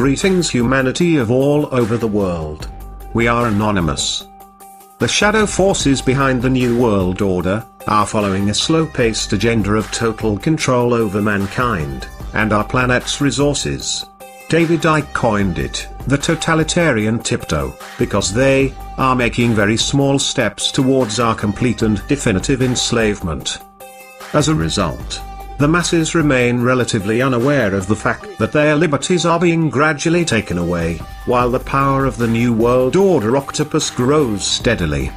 Greetings humanity of all over the world. We are anonymous. The shadow forces behind the New World Order are following a slow-paced agenda of total control over mankind and our planet's resources. David Icke coined it the totalitarian tiptoe, because they are making very small steps towards our complete and definitive enslavement. As a result, the masses remain relatively unaware of the fact that their liberties are being gradually taken away, while the power of the New World Order octopus grows steadily.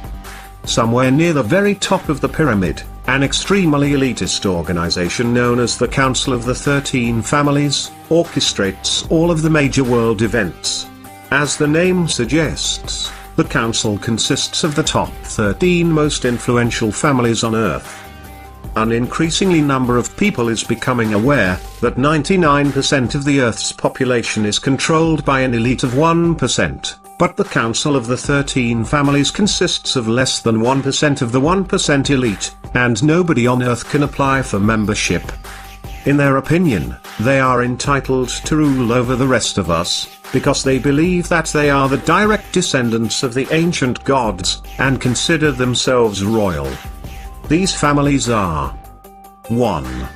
Somewhere near the very top of the pyramid, an extremely elitist organization known as the Council of the 13 Families orchestrates all of the major world events. As the name suggests, the council consists of the top 13 most influential families on Earth. An increasingly number of people is becoming aware that 99% of the Earth's population is controlled by an elite of 1%. But the Council of the 13 Families consists of less than 1% of the 1% elite, and nobody on Earth can apply for membership. In their opinion, they are entitled to rule over the rest of us, because they believe that they are the direct descendants of the ancient gods, and consider themselves royal. These families are 1.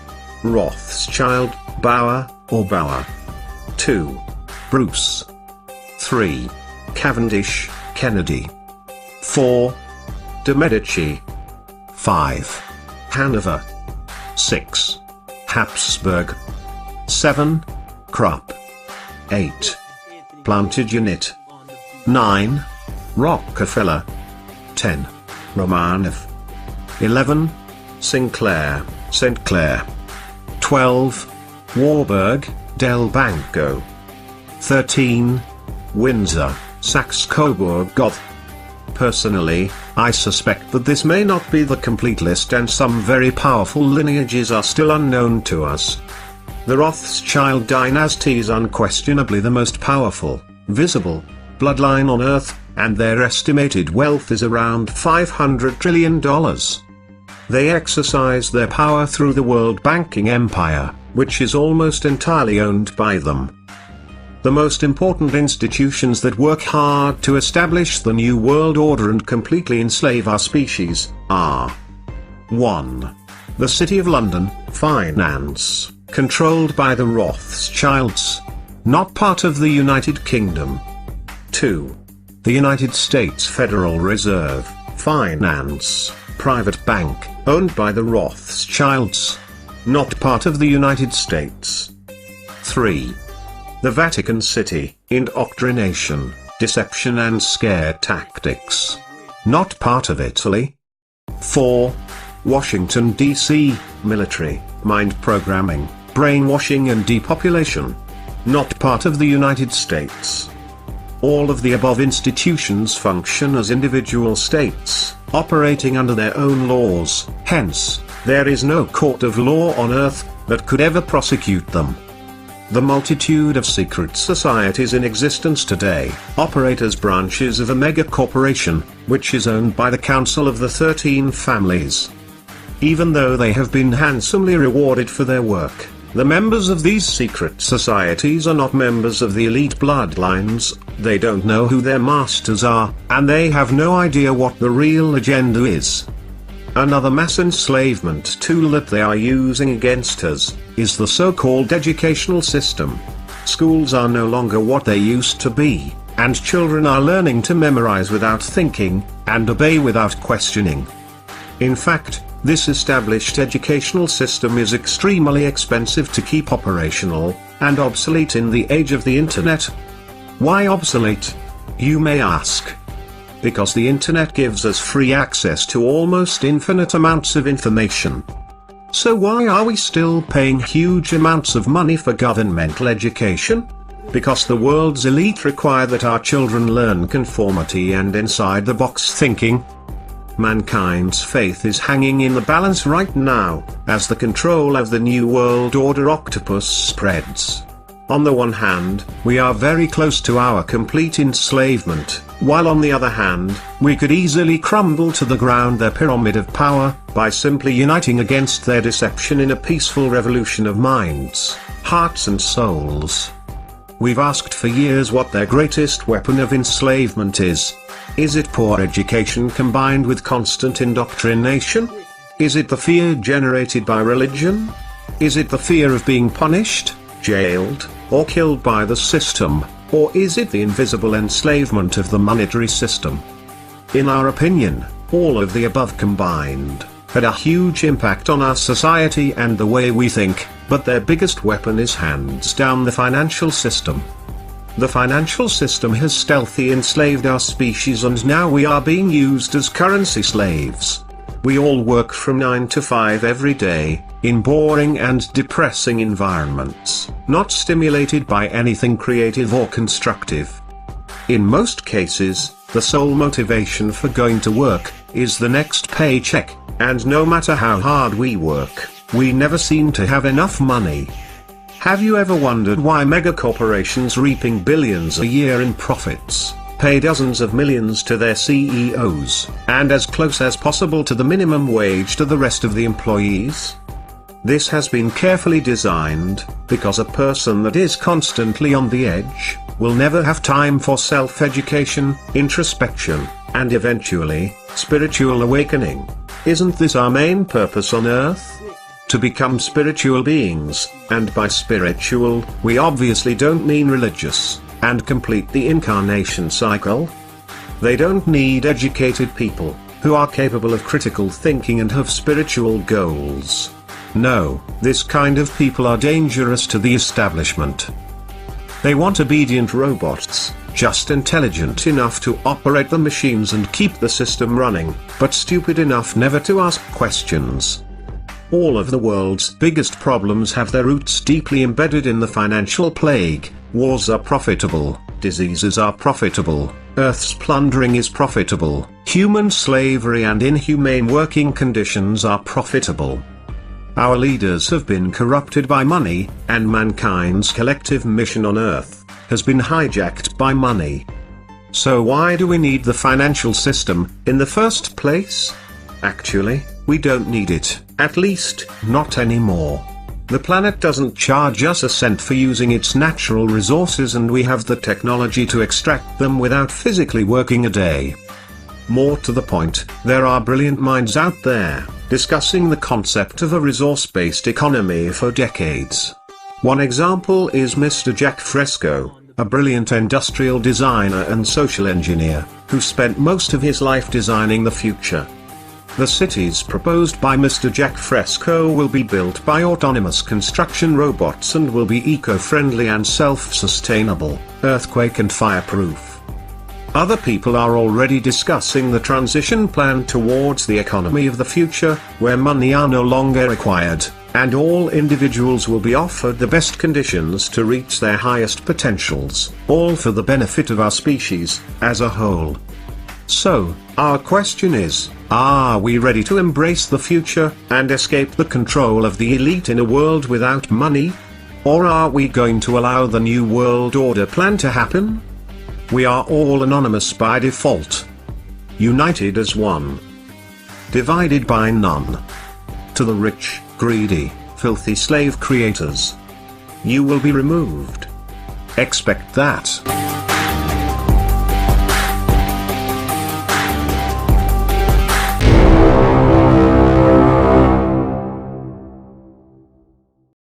Rothschild, Bauer, or Bauer. 2. Bruce. 3. Cavendish, Kennedy. 4. De Medici. 5. Hanover. 6. Habsburg. 7. Krupp. 8. Plantagenet. 9. Rockefeller. 10. Romanov. 11. Sinclair, St. Clair. 12. Warburg, Del Banco. 13. Windsor, Saxe-Coburg-Gotha. Personally, I suspect that this may not be the complete list, and some very powerful lineages are still unknown to us. The Rothschild dynasty is unquestionably the most powerful, visible, bloodline on Earth, and their estimated wealth is around $500 trillion. They exercise their power through the world banking empire, which is almost entirely owned by them. The most important institutions that work hard to establish the New World Order and completely enslave our species are 1. The City of London, finance, controlled by the Rothschilds, not part of the United Kingdom. 2. The United States Federal Reserve, finance, private bank, owned by the Rothschilds, not part of the United States. 3. The Vatican City, indoctrination, deception and scare tactics, not part of Italy. 4. Washington, D.C., military, mind programming, brainwashing and depopulation, not part of the United States. All of the above institutions function as individual states, operating under their own laws, hence, there is no court of law on Earth that could ever prosecute them. The multitude of secret societies in existence today operate as branches of a mega corporation, which is owned by the Council of the 13 Families. Even though they have been handsomely rewarded for their work, the members of these secret societies are not members of the elite bloodlines, they don't know who their masters are, and they have no idea what the real agenda is. Another mass enslavement tool that they are using against us is the so-called educational system. Schools are no longer what they used to be, and children are learning to memorize without thinking, and obey without questioning. In fact, this established educational system is extremely expensive to keep operational, and obsolete in the age of the internet. Why obsolete? You may ask. Because the internet gives us free access to almost infinite amounts of information. So why are we still paying huge amounts of money for governmental education? Because the world's elite require that our children learn conformity and inside-the-box thinking. Mankind's faith is hanging in the balance right now, as the control of the New World Order octopus spreads. On the one hand, we are very close to our complete enslavement, while on the other hand, we could easily crumble to the ground their pyramid of power, by simply uniting against their deception in a peaceful revolution of minds, hearts and souls. We've asked for years what their greatest weapon of enslavement is. Is it poor education combined with constant indoctrination? Is it the fear generated by religion? Is it the fear of being punished, jailed, or killed by the system? Or is it the invisible enslavement of the monetary system? In our opinion, all of the above combined had a huge impact on our society and the way we think, but their biggest weapon is hands down the financial system. The financial system has stealthily enslaved our species, and now we are being used as currency slaves. We all work from 9 to 5 every day, in boring and depressing environments, not stimulated by anything creative or constructive. In most cases, the sole motivation for going to work is the next paycheck, and no matter how hard we work, we never seem to have enough money. Have you ever wondered why megacorporations reaping billions a year in profits pay dozens of millions to their CEOs, and as close as possible to the minimum wage to the rest of the employees? This has been carefully designed, because a person that is constantly on the edge will never have time for self-education, introspection, and eventually, spiritual awakening. Isn't this our main purpose on Earth? To become spiritual beings, and by spiritual, we obviously don't mean religious, and complete the incarnation cycle. They don't need educated people, who are capable of critical thinking and have spiritual goals. No, this kind of people are dangerous to the establishment. They want obedient robots, just intelligent enough to operate the machines and keep the system running, but stupid enough never to ask questions. All of the world's biggest problems have their roots deeply embedded in the financial plague. Wars are profitable, diseases are profitable, Earth's plundering is profitable, human slavery and inhumane working conditions are profitable. Our leaders have been corrupted by money, and mankind's collective mission on Earth has been hijacked by money. So why do we need the financial system in the first place? Actually, we don't need it, at least, not anymore. The planet doesn't charge us a cent for using its natural resources, and we have the technology to extract them without physically working a day. More to the point, there are brilliant minds out there, discussing the concept of a resource-based economy for decades. One example is Mr. Jack Fresco, a brilliant industrial designer and social engineer, who spent most of his life designing the future. The cities proposed by Mr. Jack Fresco will be built by autonomous construction robots and will be eco-friendly and self-sustainable, earthquake and fireproof. Other people are already discussing the transition plan towards the economy of the future, where money are no longer required, and all individuals will be offered the best conditions to reach their highest potentials, all for the benefit of our species as a whole. So, our question is, are we ready to embrace the future and escape the control of the elite in a world without money? Or are we going to allow the New World Order plan to happen? We are all anonymous by default. United as one. Divided by none. To the rich, greedy, filthy slave creators. You will be removed. Expect that.